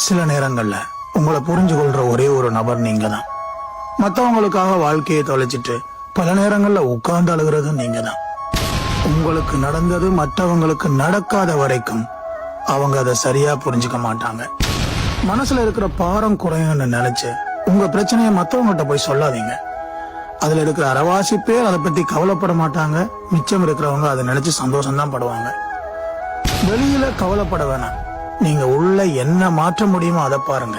சில நேரங்கள்ல உங்களை புரிஞ்சு கொள்ற ஒரே ஒரு நபர் நீங்க தான். மத்தவங்களுக்காக வாழ்க்கையை தொலைச்சிட்டு பல நேரங்கள்ல உட்கார்ந்து அழுகிறது நீங்க தான். உங்களுக்கு நடந்தது மற்றவங்களுக்கு நடக்காத வரைக்கும் அவங்க அதை சரியா புரிஞ்சுக்க மாட்டாங்க. மனசுல இருக்கிற பாரம் குறையும்னு நினைச்சு உங்க பிரச்சனையை மத்தவங்ககிட்ட போய் சொல்லாதீங்க. அதுல இருக்கிற அரைவாசி பேர் அதை பத்தி கவலைப்பட மாட்டாங்க. மிச்சம் இருக்கிறவங்க அதை நினைச்சு சந்தோஷம் தான் படுவாங்க. வெளியில கவலைப்பட வேணாம். நீங்க உள்ள என்ன மாற்ற முடியுமோ அதை பாருங்க.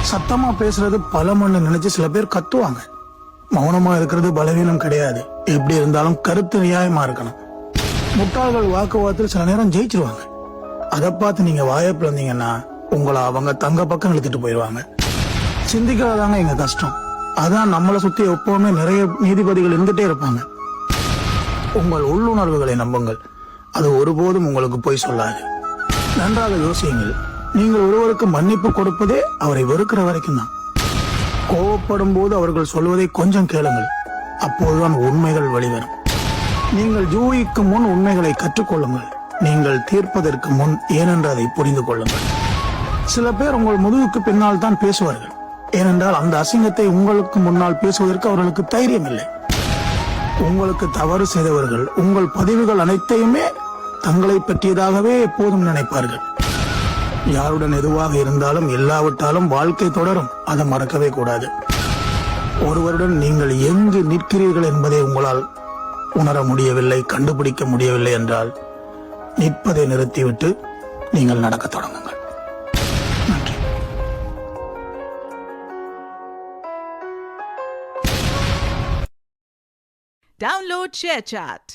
சத்தமா பேசுறது பலமன்னு நினைச்சு சில பேர் கத்துவாங்க. மௌனமா இருக்கிறது பலவீனம் கிடையாது. எப்படி இருந்தாலும் கருத்து நியாயமா இருக்கணும். முட்டாள்கள் வாக்குவாதத்தில் சில நேரம் ஜெயிச்சிருவாங்க. அதை பார்த்து நீங்க வாயை பிளந்தீங்கன்னா உங்களை அவங்க தங்க பக்கம் இழுத்துட்டு போயிடுவாங்க. சிந்திக்கிறதாங்க எங்க கஷ்டம். அதான் நம்மளை சுத்தி எப்பவுமே நிறைய நீதிபதிகள் இருந்துட்டே இருப்பாங்க. உங்கள் உள்ளுணர்வுகளை நம்புங்கள். அது ஒருபோதும் உங்களுக்கு போய் சொல்லாது. நன்றாக யோசியுங்கள். நீங்கள் ஒருவருக்கு மன்னிப்பு கொடுப்பதே அவரை வெறுக்கிற வரைக்கும் தான். கோவப்படும் போது அவர்கள் சொல்வதை கொஞ்சம் கேளுங்கள். அப்போதுதான் உண்மைகள் வெளிவரும். நீங்கள் ஜூயிக்கு முன் உண்மைகளை கற்றுக்கொள்ளுங்கள். நீங்கள் தீர்ப்பதற்கு முன் ஏனென்று அதை புரிந்து கொள்ளுங்கள். சில பேர் உங்கள் முதுகுக்கு பின்னால் தான் பேசுவார்கள். ஏனென்றால் அந்த அசிங்கத்தை உங்களுக்கு முன்னால் பேசுவதற்கு அவர்களுக்கு தைரியம் இல்லை. உங்களுக்கு தவறு செய்தவர்கள் உங்கள் பதிவுகள் அனைத்தையுமே தங்களை பற்றியதாகவே எப்போதும் நினைப்பார்கள். யாருடன் எதுவாக இருந்தாலும் இல்லாவிட்டாலும் வாழ்க்கை தொடரும். அதை மறக்கவே கூடாது. ஒருவருடன் நீங்கள் எங்கு நிற்கிறீர்கள் என்பதை உங்களால் உணர முடியவில்லை, கண்டுபிடிக்க முடியவில்லை என்றால் நிற்பதை நிறுத்திவிட்டு நீங்கள் நடக்க தொடங்குங்கள். நன்றி. Download ShareChat.